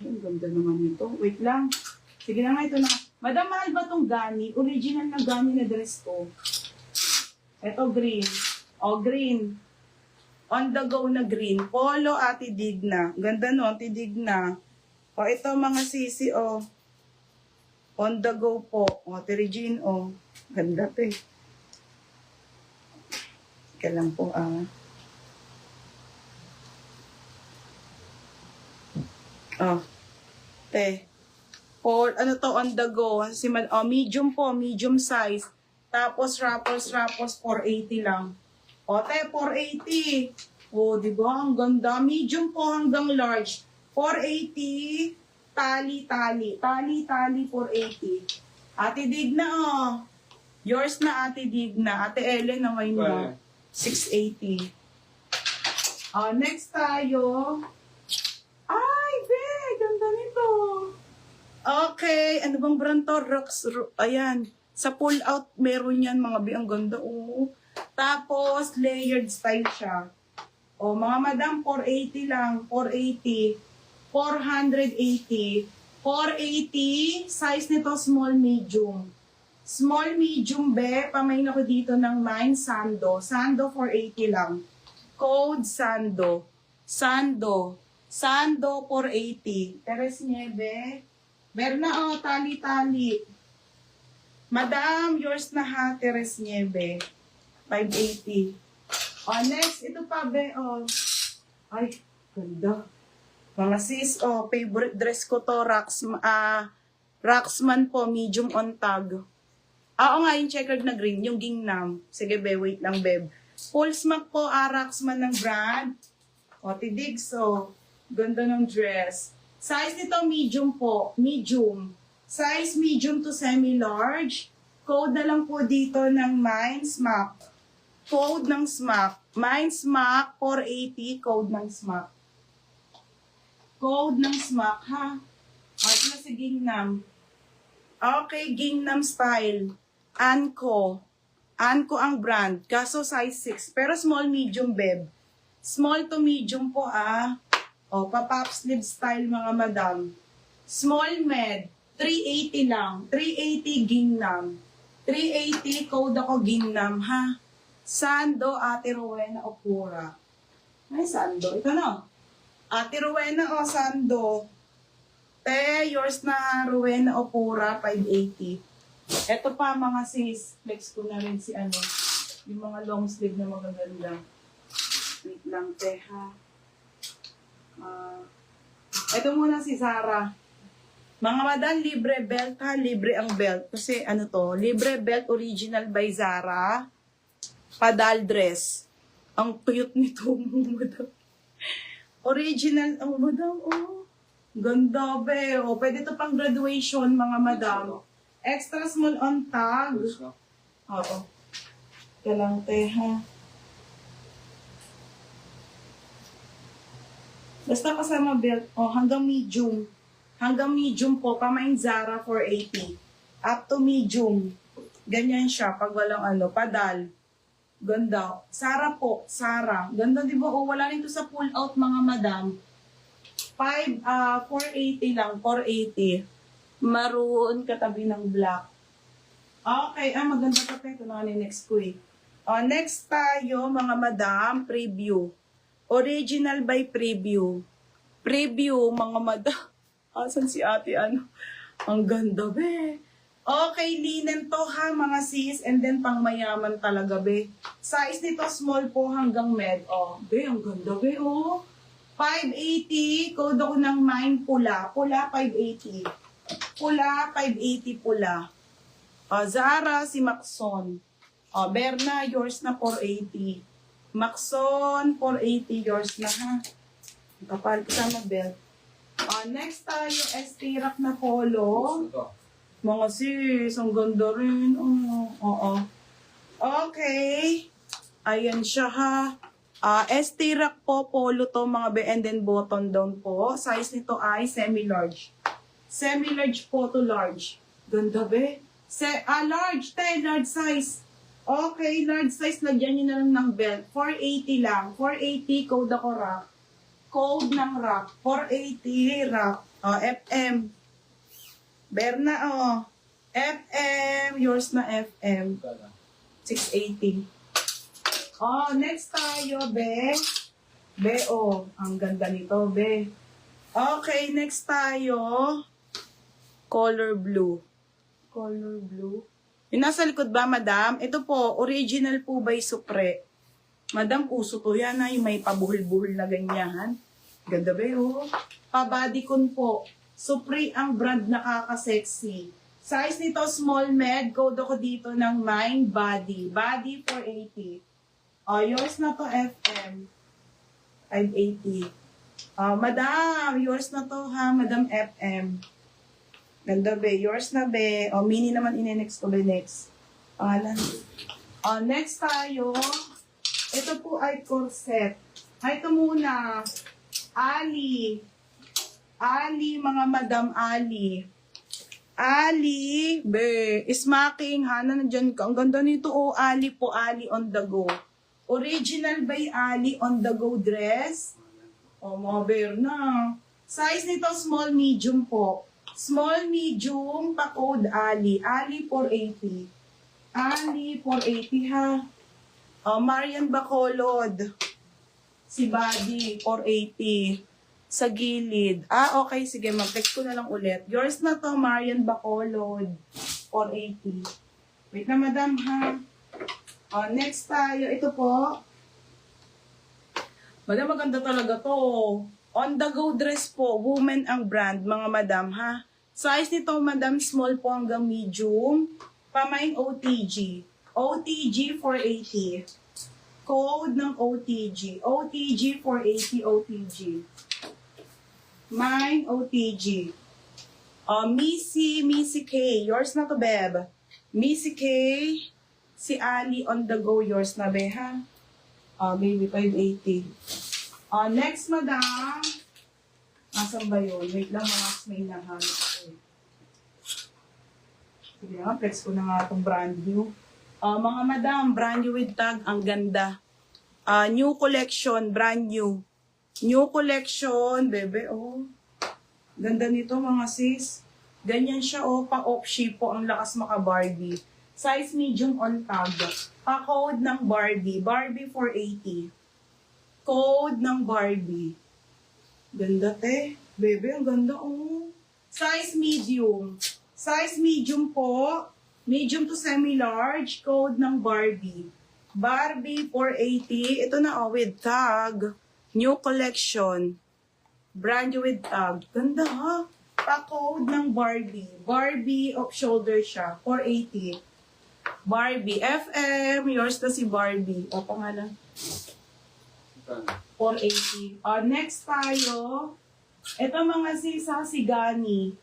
Ang ganda naman nito. Wait lang. Sige na nga, ito na. Madam, mahal ba itong gani? Original na gani na dress ko. Ito, green. O, green. On the go na green. Polo, Ate Digna. Ganda no, Ate Digna. O, ito mga sisi, o. On the go po. O, Ate Regine, o. Ganda to eh. Ika lang po, Oh, te. Or, ano to, on the go. Medium po, medium size. Tapos, wrappers, 480 lang. O, te, 480. O, di ba? Ang ganda. Medium po hanggang large. 480. Tali, 480. Ate Digna, oh. Yours na, Ate Digna. Ate Ellen, naman mo. 680. Next tayo. Ay, be, ganda nito. Okay, ano bang brand to? Ayan. Sa pull out, meron yan mga bi. Ang ganda, oh. Tapos, layered style siya. O, mga madam, 480 lang. 480. 480. 480. Size nito, small, medium. Small, medium, be. Pamain ako dito ng 9, Sando. Sando, 480 lang. Code, Sando. Sando, 480. Teres Nieve. Meron na, oh, tali-tali. Madam, yours na ha, Teres Nieve. 580. Next, ito pa, be, oh. Ay, ganda. Mga sis, favorite dress ko to, Raxman po, medium on tag. Oo nga, yung checkered na green, yung gingnam. Sige, be, wait lang, beb. Full smack po, Raxman ng brand. Tidig, so, ganda ng dress. Size nito, medium po, medium. Size medium to semi-large. Code na lang po dito ng Mindsmack. Code ng Smack. Mindsmack 480, code ng Smack. Code ng Smack, ha? Ito na si Gingnam. Okay, Gingnam style. Anko. Anko ang brand. Kaso size 6. Pero small, medium, beb. Small to medium po, pa-pop sleeve style, mga madam. Small med. 380 lang. 380 Gingnam. 380, code ako Gingnam, ha? Sando, Ate Rowena Opura. Ay, Sando. Ito na. Ate Rowena, Sando. Te, yours na, Rowena Opura, 580. Ito pa, mga sis. Flex ko na rin si yung mga long sleeve na magaganda. Wait lang, te, ha? Ito muna si Zara. Mga madam, libre belt ha, libre ang belt. Kasi libre belt original by Zara. Padal dress. Ang cute nito, mga madam. Original, madam, ganda, be. Pwede ito pang graduation, mga madam. Extra small on tag. Oo. Kalang te, ha. Basta kasama belt, hanggang medium. Hanggang medium po, pamain Zara 480. Up to medium. Ganyan siya, pag walang padal. Ganda. Zara po, Zara. Ganda, di ba? Wala nito sa pull out, mga madam. 480 lang, 480. Maroon katabi ng black. Okay, maganda pa ito na next ko eh. Next tayo, mga madam, preview. Original by preview. Preview, mga madam. Asan si ate, Ang ganda, be. Okay, linen to ha, mga sis. And then, pang mayaman talaga, be. Size nito, small po hanggang med. Be, ang ganda, be, 580. Code ako ng mine, pula. Pula, 580. Pula, 580 pula. Zara, si Maxon. Berna, yours na 480. Maxon, 480, yours na ha. Kapal ka na belt. Next tayo, Estirac na polo. Mga sis, ang ganda rin. Okay. Ayan siya ha. Estirac po, polo to mga be, and then button down po. Size nito ay semi-large. Semi-large po to large. Ganda be. Large, large size. Okay, large size, lagyan nyo na lang ng belt. 480 lang. 480, code ako rack. Code ng rock. 480 rock. O, FM. Berna, o. FM. Yours na FM. 680. Oh, next tayo, Be. Be, oh. Ang ganda nito, Be. Okay, next tayo. Color blue. Color blue. Yung nasa likod ba, madam? Ito po, original po by Supre. Madam, uso to yan, ay may pabuhol-buhol na ganyan. Ganda ba, oh? Pa-bodycon po. Supre ang brand nakaka-sexy. Size nito, small med. Code ako dito ng Mind Body. Body 480. Oh, yours na to, FM. 580. Oh, madam, yours na to, ha, madam FM. Ganda, be. Yours na, be. Oh, mini naman next ko, be, next. Pangalan. Oh, next tayo. Ito po ay corset. Ay, ito muna. Ali. Ali, mga madam Ali. Ali, be, smacking, hana, nandyan ka. Ang ganda nito, oh, Ali po, Ali on the go. Original by Ali on the go dress. Oh, mga bear na. Size nito, small, medium po. Small, medium, pa-code Ali. Ali 480. Ali 480, ha. Oh, Marian Bacolod. Si Buddy, 480. Sa gilid. Ah, okay. Sige, mag-text ko na lang ulit. Yours na to, Marian Bacolod. 480. Wait na, madam, ha? Oh, next tayo. Ito po. Madam, maganda talaga to. On the go dress po. Woman ang brand, mga madam, ha? Size nito, madam, small po hanggang medium. Pamain OTG. OTG 480. Code ng OTG. OTG 480 OTG. Mine OTG. Missy K. Yours na to, Beb. Missy K. Si Ali on the go. Yours na, Be, ha? Baby, 580. Next, madam. Asan ba yun? Wait lang, mga may nahanap ako. Sige nga, flex ko na nga itong brand new. Mga madam, brand new with tag, ang ganda. New collection, brand new. New collection, bebe, oh. Ganda nito, mga sis. Ganyan siya, oh, pa-off-shape po, ang lakas maka-Barbie. Size medium on tag. Pa-code ng Barbie. Barbie 480. Code ng Barbie. Ganda, te. Bebe, ang ganda, oh. Size medium. Size medium po. Medium to semi-large. Code ng Barbie. Barbie 480. Ito na, oh, with tag. New collection. Brand new with tag. Ganda, ha? Pa-code ng Barbie. Barbie off-shoulder siya. 480. Barbie. FM. Yours na si Barbie. O, pangalan. 480. Next tayo. Ito mga sisa, si Gani.